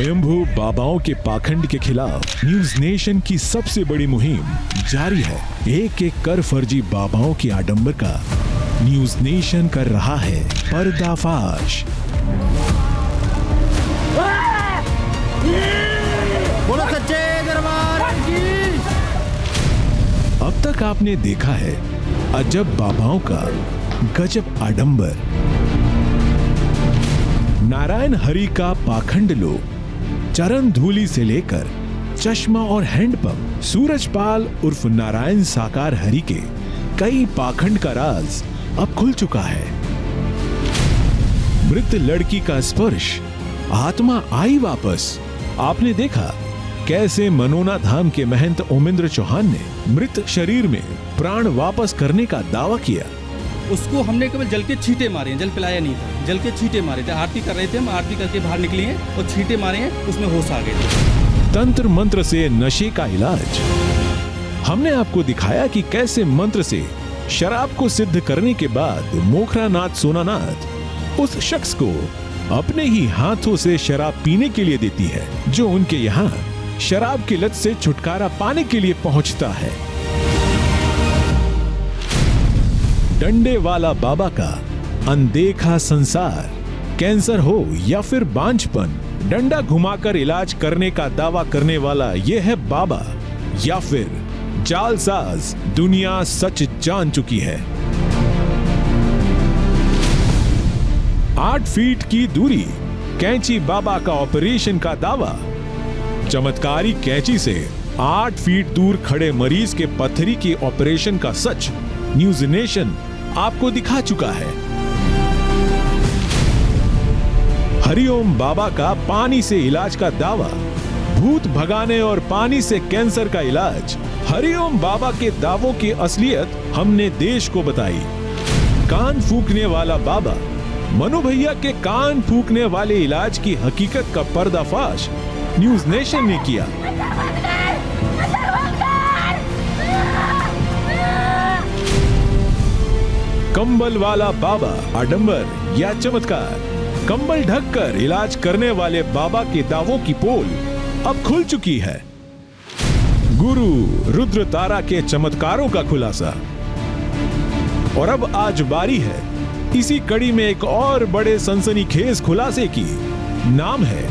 स्वयंभू बाबाओं के पाखंड के खिलाफ न्यूज नेशन की सबसे बड़ी मुहिम जारी है। एक एक कर फर्जी बाबाओं की आडंबर का न्यूज नेशन कर रहा है पर्दाफाश। बोलो सच्चे दरबार की। अब तक आपने देखा है अजब बाबाओं का गजब आडंबर। नारायण हरि का पाखंड लोग चरण धूली से लेकर चश्मा और हैंडपंप, सूरजपाल उर्फ नारायण साकार हरि के कई पाखंड का राज अब खुल चुका है। मृत लड़की का स्पर्श, आत्मा आई वापस। आपने देखा कैसे मनोना धाम के महंत ओमेंद्र चौहान ने मृत शरीर में प्राण वापस करने का दावा किया। उसको हमने केवल जल के छींटे मारे हैं, जल पिलाया नहीं था, जल के छींटे मारे थे। आरती कर रहे थे, हम आरती करके बाहर निकले हैं और छींटे मारे हैं, उसमें होश आ गए थे। तंत्र मंत्र से नशे का इलाज। हमने आपको दिखाया कि कैसे मंत्र से शराब को सिद्ध करने के बाद मोखरानाथ सोनानाथ उस शख्स को अपने ही हाथों से शराब पीने के लिए देती है, जो उनके यहाँ शराब की लत से छुटकारा पाने के लिए पहुंचता है। डंडे वाला बाबा का अनदेखा संसार, कैंसर हो या फिर बांझपन, डंडा घुमाकर इलाज करने का दावा करने वाला यह है बाबा या फिर जालसाज। दुनिया सच जान चुकी है। 8 फीट की दूरी, कैंची बाबा का ऑपरेशन का दावा। चमत्कारी कैंची से 8 फीट दूर खड़े मरीज के पथरी के ऑपरेशन का सच न्यूज नेशन आपको दिखा चुका है। हरिओम बाबा का पानी से इलाज का दावा, भूत भगाने और पानी से कैंसर का इलाज। हरिओम बाबा के दावों की असलियत हमने देश को बताई। कान फूकने वाला बाबा, मनु भैया के कान फूकने वाले इलाज की हकीकत का पर्दाफाश न्यूज नेशन ने किया। कंबल वाला बाबा, आडंबर या चमत्कार। कंबल ढककर इलाज करने वाले बाबा के दावों की पोल अब खुल चुकी है। गुरु रुद्र तारा के चमत्कारों का खुलासा। और अब आज बारी है इसी कड़ी में एक और बड़े सनसनीखेज खुलासे की। नाम है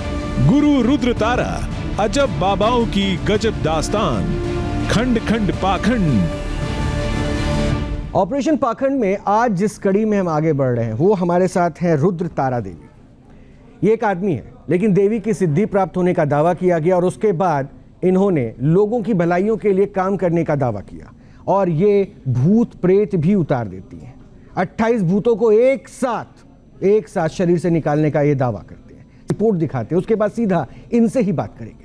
गुरु रुद्र तारा, अजब बाबाओं की गजब दास्तान, खंड खंड पाखंड। ऑपरेशन पाखंड में आज जिस कड़ी में हम आगे बढ़ रहे हैं वो हमारे साथ हैं रुद्र तारा देवी। ये एक आदमी है, लेकिन देवी की सिद्धि प्राप्त होने का दावा किया गया और उसके बाद इन्होंने लोगों की भलाइयों के लिए काम करने का दावा किया और ये भूत प्रेत भी उतार देती हैं। 28 भूतों को एक साथ शरीर से निकालने का ये दावा करते हैं। रिपोर्ट दिखाते हैं, उसके बाद सीधा इनसे ही बात करेंगे।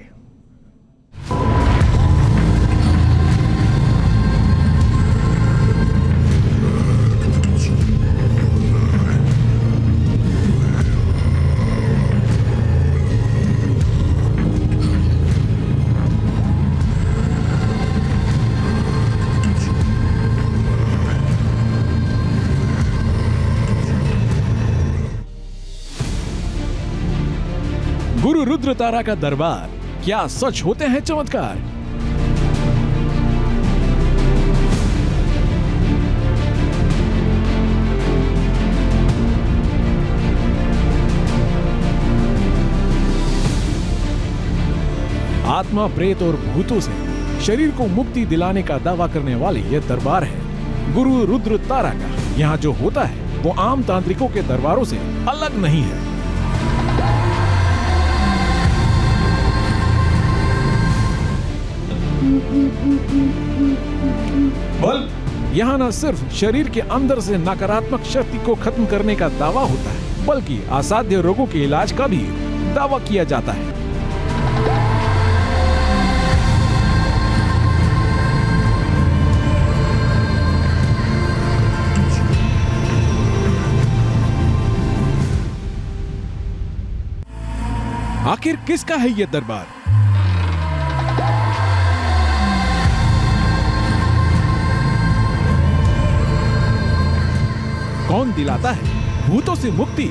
गुरु रुद्र तारा का दरबार, क्या सच होते हैं चमत्कार? आत्मा, प्रेत और भूतों से शरीर को मुक्ति दिलाने का दावा करने वाले यह दरबार है गुरु रुद्र तारा का। यहाँ जो होता है वो आम तांत्रिकों के दरबारों से अलग नहीं है। यहाँ न सिर्फ शरीर के अंदर से नकारात्मक शक्ति को खत्म करने का दावा होता है, बल्कि असाध्य रोगों के इलाज का भी दावा किया जाता है। आखिर किसका है यह दरबार? कौन दिलाता है भूतों से मुक्ति?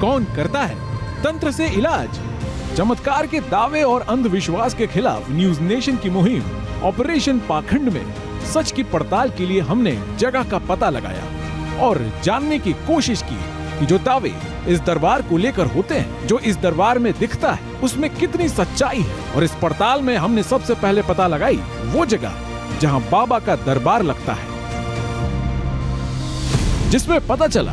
कौन करता है तंत्र से इलाज? चमत्कार के दावे और अंधविश्वास के खिलाफ न्यूज नेशन की मुहिम ऑपरेशन पाखंड में सच की पड़ताल के लिए हमने जगह का पता लगाया और जानने की कोशिश की कि जो दावे इस दरबार को लेकर होते हैं, जो इस दरबार में दिखता है, उसमें कितनी सच्चाई है। और इस पड़ताल में हमने सबसे पहले पता लगाई वो जगह जहां बाबा का दरबार लगता है, जिसमें पता चला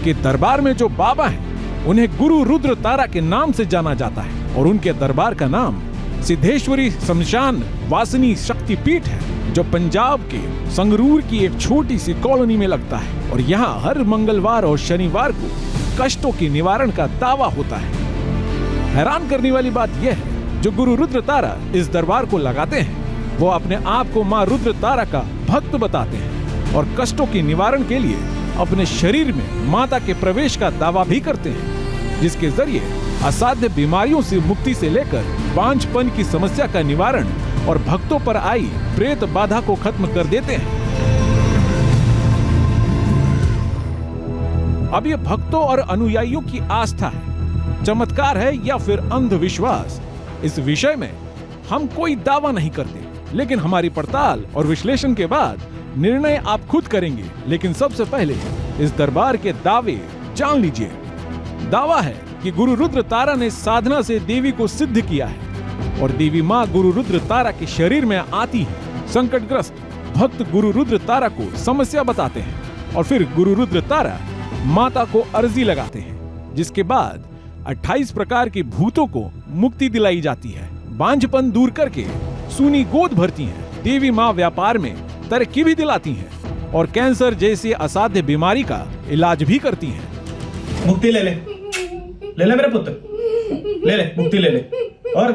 कि दरबार में जो बाबा हैं उन्हें गुरु रुद्र तारा के नाम से जाना जाता है और उनके दरबार का नाम सिद्धेश्वरी शमशान वासनी शक्तिपीठ है, जो पंजाब के संगरूर की एक छोटी सी कॉलोनी में लगता है। और यहाँ हर मंगलवार और शनिवार को कष्टों के निवारण का दावा होता है। हैरान करने वाली बात यह है, जो गुरु रुद्र तारा इस दरबार को लगाते हैं वो अपने आप को माँ रुद्र तारा का भक्त बताते हैं और कष्टों के निवारण के लिए अपने शरीर में माता के प्रवेश का दावा भी करते हैं, जिसके जरिए असाध्य बीमारियों से मुक्ति से लेकर बांझपन की समस्या का निवारण और भक्तों पर आई प्रेत बाधा को खत्म कर देते हैं। अब ये भक्तों और अनुयायियों की आस्था है, चमत्कार है या फिर अंधविश्वास, इस विषय में हम कोई दावा नहीं करते, लेकिन हमारी पड़ताल और विश्लेषण के बाद निर्णय आप खुद करेंगे। लेकिन सबसे पहले इस दरबार के दावे जान लीजिए। दावा है कि गुरु रुद्र तारा ने साधना से देवी को सिद्ध किया है और देवी माँ गुरु रुद्र तारा के शरीर में आती है। संकटग्रस्त भक्त गुरु रुद्र तारा को समस्या बताते हैं और फिर गुरु रुद्र तारा माता को अर्जी लगाते हैं, जिसके बाद 28 प्रकार के भूतों को मुक्ति दिलाई जाती है। बांझपन दूर करके सूनी गोद भरती हैं। देवी माँ व्यापार में तरक्की भी दिलाती हैं और कैंसर जैसी असाध्य बीमारी का इलाज भी करती हैं। मुक्ति ले ले मेरे पुत्र, ले ले मुक्ति ले ले। और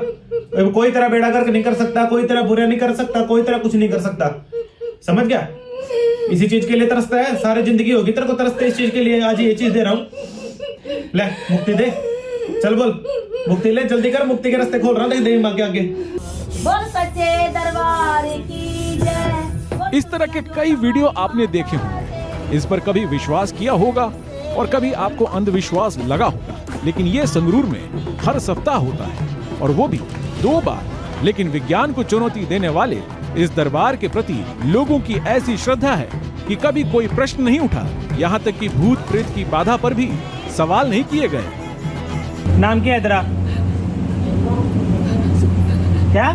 कोई तरह बेड़ा गर्क नहीं कर सकता, कोई तरह बुरा नहीं कर सकता, कोई तरह कुछ नहीं कर सकता, समझ गया? इसी चीज के लिए तरसता है, सारी जिंदगी होगी तेरे को तरसते इस चीज के लिए। आज ये चीज दे रहा हूँ, ले मुक्ति दे, चल बोल मुक्ति ले, जल्दी कर, मुक्ति के रास्ते खोल रहा हूँ देवी माँ के आगे। बोल सच्चे दरबार की जय। इस तरह के कई वीडियो आपने देखे होंगे, इस पर कभी विश्वास किया होगा और कभी आपको अंधविश्वास लगा होगा, लेकिन ये संगरूर में हर सप्ताह होता है और वो भी 2 बार। लेकिन विज्ञान को चुनौती देने वाले इस दरबार के प्रति लोगों की ऐसी श्रद्धा है कि कभी कोई प्रश्न नहीं उठा, यहाँ तक कि भूत प्रेत की बाधा पर भी सवाल नहीं किए गए। नाम क्या है तेरा? क्या?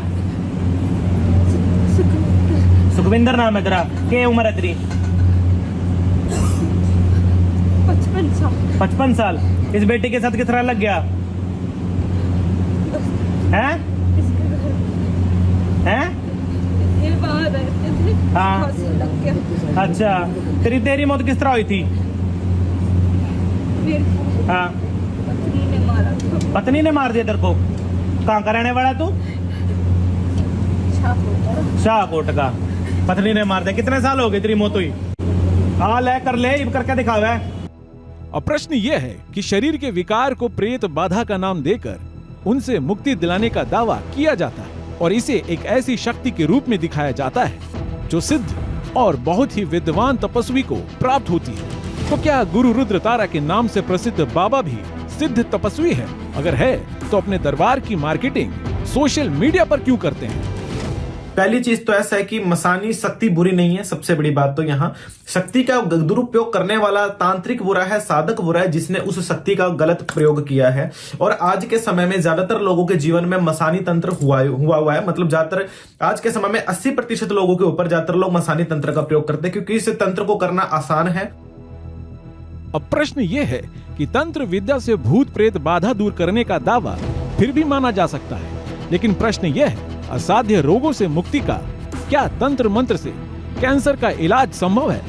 सुखविंदर नाम है तेरा? क्या उम्र है तेरी? 55 साल। इस बेटी के साथ किस तरह लग गया है? हैं? हाँ। अच्छा, तेरी मौत किस तरह हुई थी? हाँ, पत्नी ने मार दिया तेरे को। कहाँ का रहने वाला तू? शाहकोट का। पत्नी ने मार दिया। कितने साल हो गए तेरी मौत हुई? हाँ ले कर ले, करके दिखावा है। अब प्रश्न यह है कि शरीर के विकार को प्रेत बाधा का नाम देकर उनसे मुक्ति दिलाने का दावा किया जाता है और इसे एक ऐसी शक्ति के रूप में दिखाया जाता है जो सिद्ध और बहुत ही विद्वान तपस्वी को प्राप्त होती है। तो क्या गुरु रुद्र तारा के नाम से प्रसिद्ध बाबा भी सिद्ध तपस्वी है? अगर है तो अपने दरबार की मार्केटिंग सोशल मीडिया पर क्यों करते हैं? पहली चीज तो ऐसा है कि मसानी शक्ति बुरी नहीं है। सबसे बड़ी बात तो यहाँ शक्ति का दुरुपयोग करने वाला तांत्रिक बुरा है, साधक बुरा है, जिसने उस शक्ति का गलत प्रयोग किया है। और आज के समय में ज्यादातर लोगों के जीवन में मसानी तंत्र हुआ है। मतलब ज्यादातर आज के समय में 80% लोगों के ऊपर ज्यादातर लोग मसानी तंत्र का प्रयोग करते हैं, क्योंकि इस तंत्र को करना आसान है। अब प्रश्न ये है कि तंत्र विद्या से भूत प्रेत बाधा दूर करने का दावा फिर भी माना जा सकता है, लेकिन प्रश्न यह है असाध्य रोगों से मुक्ति का क्या तंत्र मंत्र से कैंसर का इलाज संभव है?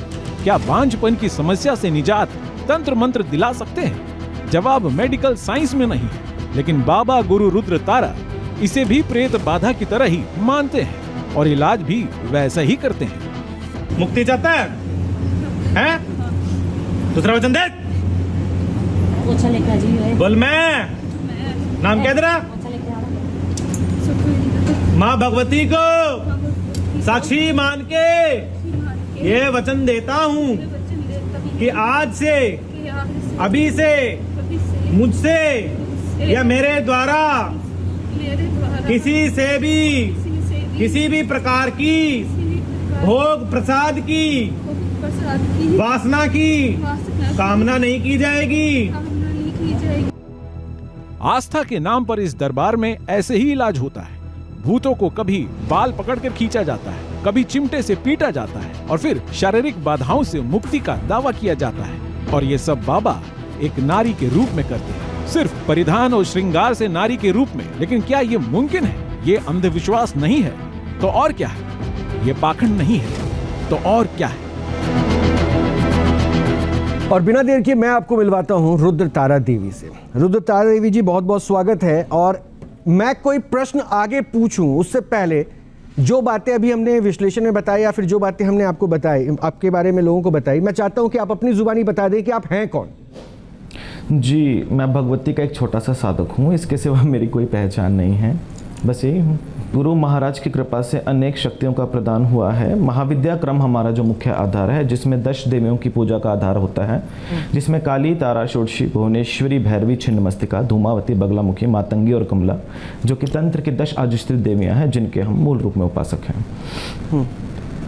क्या बांझपन की समस्या से निजात तंत्र मंत्र दिला सकते हैं? जवाब मेडिकल साइंस में नहीं है, लेकिन बाबा गुरु रुद्र तारा इसे भी प्रेत बाधा की तरह ही मानते हैं और इलाज भी वैसा ही करते हैं। मुक्ति चाहता है? दूसरा वचन दे। बोल मैं। नाम क्या तेरा? माँ भगवती को साक्षी मान के ये वचन देता हूँ कि आज से, अभी से मुझसे या मेरे द्वारा किसी से भी किसी भी प्रकार की भोग प्रसाद की वासना की कामना नहीं की जाएगी। आस्था के नाम पर इस दरबार में ऐसे ही इलाज होता है। भूतों को कभी बाल पकड़कर खींचा जाता है, कभी चिमटे से पीटा जाता है और फिर शारीरिक बाधाओं से मुक्ति का दावा किया जाता है। और ये सब बाबा एक नारी के रूप में करते हैं, सिर्फ परिधान और श्रृंगार से नारी के रूप में। लेकिन क्या ये मुमकिन है? ये अंधविश्वास नहीं है तो और क्या है? ये पाखंड नहीं है तो और क्या है? और बिना देर के मैं आपको मिलवाता हूं रुद्र तारा देवी से। रुद्र तारा देवी जी, बहुत बहुत स्वागत है। और मैं कोई प्रश्न आगे पूछूं उससे पहले जो बातें अभी हमने विश्लेषण में बताई या फिर जो बातें हमने आपको बताई, आपके बारे में लोगों को बताई, मैं चाहता हूं कि आप अपनी जुबानी बता दें कि आप हैं कौन। जी, मैं भगवती का एक छोटा सा साधक हूँ, इसके सिवा मेरी कोई पहचान नहीं है, बस यही हूँ। गुरु महाराज की कृपा से अनेक शक्तियों का प्रदान हुआ है। महाविद्या क्रम हमारा जो मुख्य आधार है, जिसमें 10 देवियों की पूजा का आधार होता है, जिसमें काली, तारा, षोडशी, भुवनेश्वरी, भैरवी, छिन्नमस्तिका, धूमावती, बगलामुखी, मातंगी और कमला, जो कि तंत्र की 10 अधिष्ठित देवियाँ हैं, जिनके हम मूल रूप में उपासक हैं।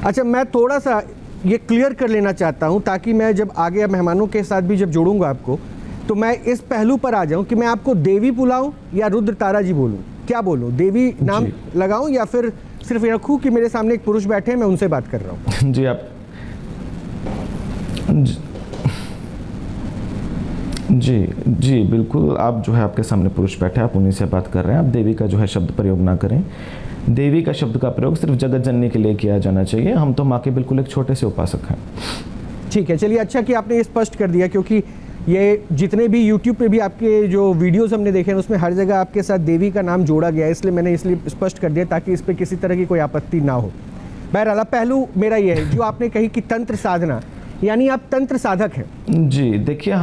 अच्छा, मैं थोड़ा सा ये क्लियर कर लेना चाहता हूँ ताकि मैं जब आगे मेहमानों के साथ भी जब जोड़ूंगा आपको, तो मैं इस पहलू पर आ जाऊं कि मैं आपको देवी बुलाऊं या रुद्र तारा जी बोलूं, क्या बोलूं? देवी नाम लगाऊं या फिर सिर्फ ये रखूं कि मेरे सामने एक पुरुष बैठे हैं, मैं उनसे बात कर रहा हूं? जी आप जी बिल्कुल, आप जो है आपके सामने पुरुष बैठे हैं, आप उन्हीं से बात कर रहे हैं। आप देवी का जो है शब्द प्रयोग ना करें। देवी का शब्द का प्रयोग सिर्फ जगत जननी के लिए किया जाना चाहिए। हम तो माँ के बिल्कुल एक छोटे से उपासक हैं। ठीक है, चलिए, अच्छा कि आपने ये स्पष्ट कर दिया, क्योंकि ये जितने भी YouTube पे भी आपके जो वीडियोस हमने देखे हैं उसमें हर जगह आपके साथ देवी का नाम जोड़ा गया है, इसलिए मैंने स्पष्ट कर दिया ताकि इस पर किसी तरह की कोई आपत्ति ना हो। बहरहाल पहलू मेरा ये है, जो आपने कही कि तंत्र साधना, यानी आप तंत्र साधक हैं। जी देखिए,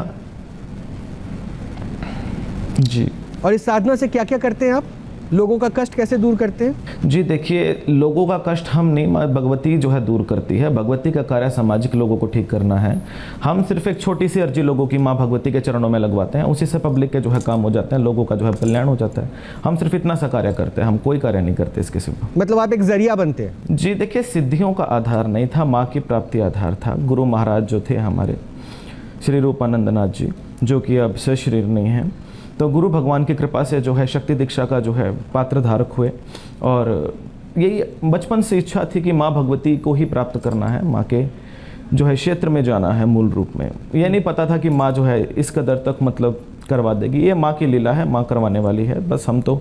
जी, और इस साधना से क्या क्या करते हैं आप? लोगों का कष्ट कैसे दूर करते हैं? जी देखिए, लोगों का कष्ट हम नहीं, माँ भगवती जो है दूर करती है। भगवती का कार्य सामाजिक लोगों को ठीक करना है। हम सिर्फ एक छोटी सी अर्जी लोगों की माँ भगवती के चरणों में लगवाते हैं, उसी से पब्लिक के जो है काम हो जाते हैं, लोगों का जो है कल्याण हो जाता है। हम सिर्फ इतना सा कार्य करते हैं, हम कोई कार्य नहीं करते इसके सिवा। मतलब आप एक जरिया बनते हैं? जी देखिए, सिद्धियों का आधार नहीं था, माँ की प्राप्ति आधार था। गुरु महाराज जो थे हमारे श्री रूपानंदनाथ जी, जो कि अब सशरीर नहीं हैं, तो गुरु भगवान की कृपा से जो है शक्ति दीक्षा का जो है पात्र धारक हुए। और यही बचपन से इच्छा थी कि माँ भगवती को ही प्राप्त करना है, माँ के जो है क्षेत्र में जाना है मूल रूप में। ये नहीं पता था कि माँ जो है इस कदर तक मतलब करवा देगी। ये माँ की लीला है, माँ करवाने वाली है। बस हम तो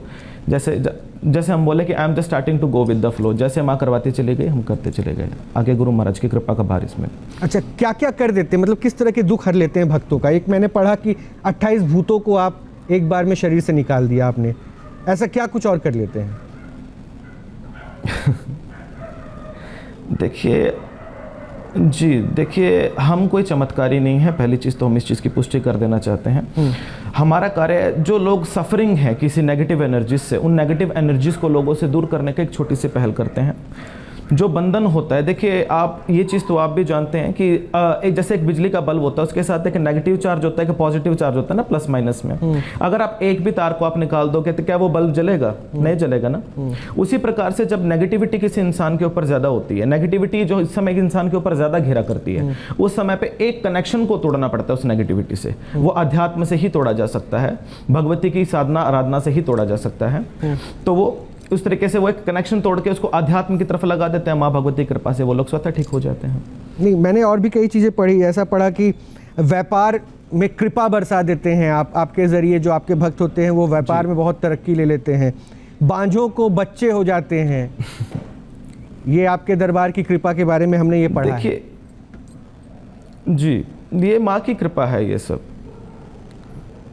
जैसे हम बोले कि I am just starting to go with the flow, जैसे माँ करवाती चली गई, हम करते चले गए। आगे गुरु महाराज की कृपा का भार इसमें। अच्छा, क्या क्या कर देते हैं? मतलब किस तरह के दुख हर लेते हैं भक्तों का? एक मैंने पढ़ा कि 28 भूतों को आप एक बार में शरीर से निकाल दिया आपने, ऐसा क्या कुछ और कर लेते हैं? देखिए जी, देखिए हम कोई चमत्कारी नहीं है, पहली चीज़ तो हम इस चीज़ की पुष्टि कर देना चाहते हैं। हमारा कार्य, जो लोग सफरिंग है किसी नेगेटिव एनर्जीज से, उन नेगेटिव एनर्जीज को लोगों से दूर करने का एक छोटी सी पहल करते हैं। जो बंधन होता है, देखिए आप ये चीज़ तो आप भी जानते हैं कि एक जैसे एक बिजली का बल्ब होता है, उसके साथ एक नेगेटिव चार्ज होता है कि पॉजिटिव चार्ज होता है ना, प्लस माइनस में। अगर आप एक भी तार को आप निकाल दोगे तो क्या वो बल्ब जलेगा? नहीं जलेगा ना। उसी प्रकार से जब नेगेटिविटी किसी इंसान के ऊपर ज़्यादा होती है, नेगेटिविटी जो इस समय एक इंसान के ऊपर ज़्यादा घेरा करती है, उस समय पे एक कनेक्शन को तोड़ना पड़ता है उस नेगेटिविटी से। वो अध्यात्म से ही तोड़ा जा सकता है, भगवती की साधना आराधना से ही तोड़ा जा सकता है। तो वो उस तरीके से वो एक कनेक्शन तोड़ के उसको अध्यात्म की तरफ लगा देते हैं। माँ भगवती की कृपा से वो लोग स्वतः ठीक हो जाते हैं। नहीं, मैंने और भी कई चीज़ें पढ़ी। ऐसा पढ़ा कि व्यापार में कृपा बरसा देते हैं आप, आपके ज़रिए जो आपके भक्त होते हैं वो व्यापार में बहुत तरक्की ले लेते हैं। बांझों को बच्चे हो जाते हैं। ये आपके दरबार की कृपा के बारे में हमने ये पढ़ा है। जी, ये माँ की कृपा है ये सब।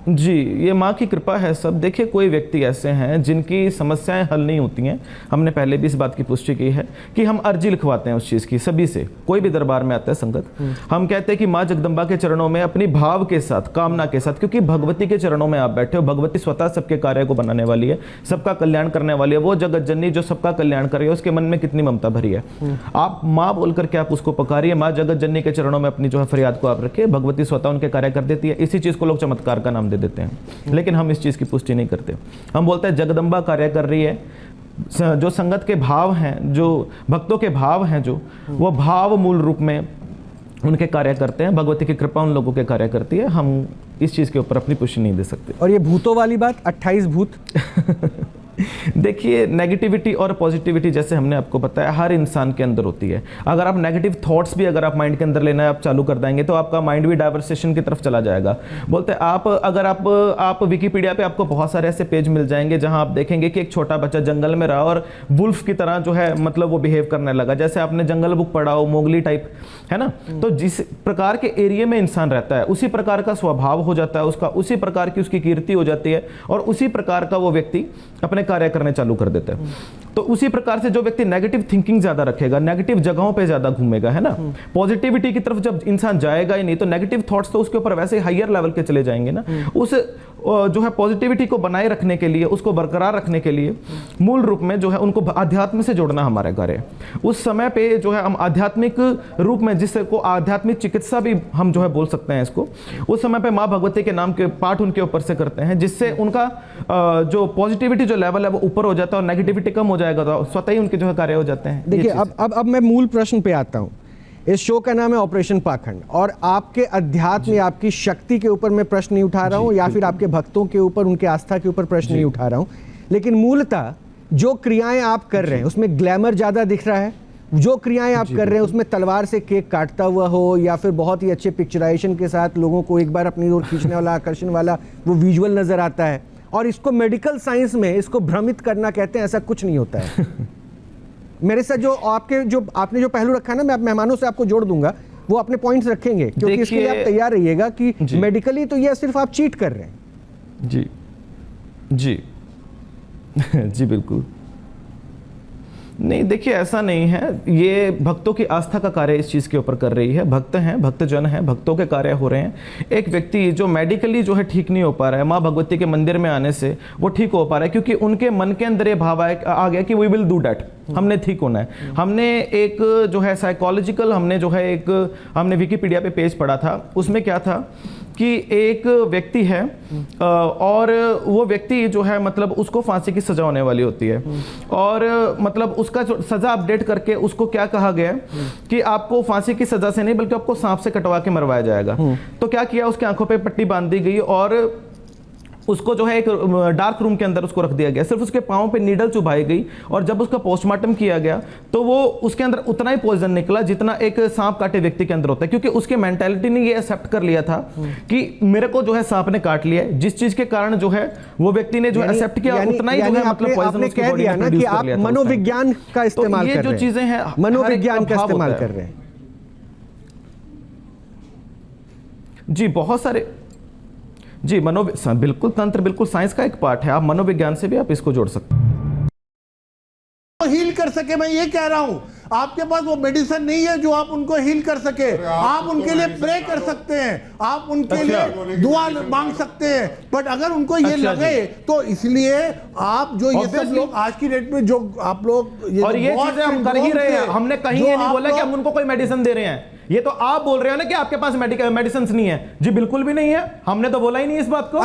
जी, ये माँ की कृपा है सब। देखिए, कोई व्यक्ति ऐसे हैं जिनकी समस्याएं हल नहीं होती हैं। हमने पहले भी इस बात की पुष्टि की है कि हम अर्जी लिखवाते हैं उस चीज़ की सभी से। कोई भी दरबार में आता है संगत, हम कहते हैं कि माँ जगदम्बा के चरणों में अपनी भाव के साथ, कामना के साथ, क्योंकि भगवती के चरणों में आप बैठे हो। भगवती स्वतः सबके कार्य को बनाने वाली है, सबका कल्याण करने वाली है। वो जगत जननी जो सबका कल्याण करे, उसके मन में कितनी ममता भरी है। आप माँ बोल करके आप उसको पुकारिए, माँ जगत जननी के चरणों में अपनी जो है फरियाद को आप रखिए, भगवती स्वतः उनके कार्य कर देती है। इसी चीज़ को लोग चमत्कार का नाम देते हैं। देते हैं, लेकिन हम इस चीज़ की पुष्टि नहीं करते। हम बोलते हैं जगदम्बा कार्य कर रही है, जो संगत के भाव हैं, जो भक्तों के भाव हैं, जो वो भाव मूल रूप में उनके कार्य करते हैं, भगवती की कृपा उन लोगों के कार्य करती है। हम इस चीज़ के ऊपर अपनी पुष्टि नहीं दे सकते। और ये भूतों वाली बात, 28 भूत देखिए, नेगेटिविटी और पॉजिटिविटी जैसे हमने आपको बताया हर इंसान के अंदर होती है। अगर आप नेगेटिव थॉट्स भी अगर आप माइंड के अंदर लेना आप चालू कर देंगे तो आपका माइंड भी डाइवर्सेशन की तरफ चला जाएगा। बोलते हैं आप विकिपीडिया पे आपको बहुत सारे ऐसे पेज मिल जाएंगे जहां आप देखेंगे कि एक छोटा बच्चा जंगल में रहा और वुल्फ की तरह जो है मतलब वो बिहेव करने लगा, जैसे आपने जंगल बुक पढ़ा हो, मोगली टाइप, है ना। तो जिस प्रकार के एरिया में इंसान रहता है उसी प्रकार का स्वभाव हो जाता है उसका, उसी प्रकार की उसकी कीर्ति हो जाती है और उसी प्रकार का वो व्यक्ति अपने कार्य करने चालू कर देता है। तो उसी प्रकार से जो व्यक्ति नेगेटिव थिंकिंग ज्यादा रखेगा, नेगेटिव जगहों पे ज्यादा घूमेगा, है ना, पॉजिटिविटी की तरफ जब इंसान जाएगा ही नहीं तो नेगेटिव थॉट्स तो उसके ऊपर वैसे ही हायर लेवल के चले जाएंगे ना। उस जो है पॉजिटिविटी को बनाए रखने के लिए, उसको बरकरार रखने के लिए मूल रूप में जो है उनको अध्यात्म से जोड़ना हमारा कार्य है। उस समय पे जो है हम आध्यात्मिक रूप में, जिससे को आध्यात्मिक चिकित्सा भी हम जो है बोल सकते हैं इसको, उस समय पे माँ भगवती के नाम के पाठ उनके ऊपर से करते हैं, जिससे उनका जो पॉजिटिविटी जो लेवल है वो ऊपर हो जाता है और नेगेटिविटी कम हो जाएगा तो स्वतः ही उनके जो है कार्य हो जाते हैं। देखिए, अब मैं मूल प्रश्न पे आता हूँ। इस शो का नाम है ऑपरेशन पाखंड और आपके अध्यात्म या आपकी शक्ति के ऊपर मैं प्रश्न नहीं उठा रहा हूँ या फिर आपके भक्तों के ऊपर, उनके आस्था के ऊपर प्रश्न नहीं उठा रहा हूँ, लेकिन मूलतः जो क्रियाएं आप कर रहे हैं उसमें ग्लैमर ज्यादा दिख रहा है। जो क्रियाएं आप कर रहे हैं उसमें तलवार से केक काटता हुआ हो या फिर बहुत ही अच्छे पिक्चराइजेशन के साथ लोगों को एक बार अपनी ओर खींचने वाला, आकर्षण वाला वो विजुअल नजर आता है, और इसको मेडिकल साइंस में इसको भ्रमित करना कहते हैं। ऐसा कुछ नहीं होता है। मेरे साथ जो आपने जो पहलू रखा है ना, मैं मेहमानों से आपको जोड़ दूंगा, वो अपने पॉइंट्स रखेंगे, क्योंकि इसके लिए आप तैयार रहिएगा कि मेडिकली तो ये सिर्फ आप चीट कर रहे हैं। जी जी जी बिल्कुल नहीं, देखिए ऐसा नहीं है। ये भक्तों की आस्था का कार्य इस चीज़ के ऊपर कर रही है। भक्त हैं, भक्तजन हैं, भक्तों के कार्य हो रहे हैं। एक व्यक्ति जो मेडिकली जो है ठीक नहीं हो पा रहा है, माँ भगवती के मंदिर में आने से वो ठीक हो पा रहा है, क्योंकि उनके मन के अंदर ये भाव आ गया कि वी विल डू डैट, हमने ठीक होना है। हमने एक जो है साइकोलॉजिकल, हमने विकिपीडिया पे पेज पढ़ा था, उसमें क्या था कि एक व्यक्ति है और वो व्यक्ति जो है मतलब उसको फांसी की सजा होने वाली होती है, और मतलब उसका जो सजा अपडेट करके उसको क्या कहा गया कि आपको फांसी की सजा से नहीं बल्कि आपको सांप से कटवा के मरवाया जाएगा। तो क्या किया, उसकी आंखों पे पट्टी बांध दी गई और उसको जो है एक डार्क रूम के अंदर उसको रख दिया गया, सिर्फ उसके पाँव पे नीडल चुभाई गई, और जब उसका पोस्टमार्टम किया गया तो वो उसके अंदर उतना ही पॉइजन निकला जितना एक सांप काटे व्यक्ति के अंदर होता है, क्योंकि उसके मेंटालिटी ने ये एक्सेप्ट कर लिया था कि मेरे को जो है सांप ने काट लिया है, जिस चीज के कारण जो है वो व्यक्ति ने जो एक्सेप्ट किया उतना ही जो है मतलब पॉइजन उसकी बॉडी में प्रोड्यूस कर लिया था। मनोविज्ञान का इस्तेमाल कर रहे हैं, ये जो चीजें हैं मनोविज्ञान का इस्तेमाल कर रहे हैं। जी बहुत सारे, जी बिल्कुल तंत्र बिल्कुल साइंस का एक पार्ट है, आप मनोविज्ञान से भी आप इसको जोड़ सकते हैं। हील कर सके, मैं ये कह रहा हूं, आपके पास वो मेडिसिन नहीं है जो आप उनको हील कर सके। आप उनके लिए प्रे कर सकते हैं, आप उनके लिए दुआ मांग सकते हैं, बट अगर उनको ये लगे तो इसलिए आप जो ये सब लोग आज की डेट में जो आप लोग और ये चीजें हम कर ही रहे हैं, हमने कहीं ये नहीं बोला कि हम उनको कोई मेडिसिन दे रहे हैं। ये तो आप बोल रहे हो ना कि आपके पास मेडिसिन नहीं है। जी बिल्कुल भी नहीं है, हमने तो बोला ही नहीं इस बात को।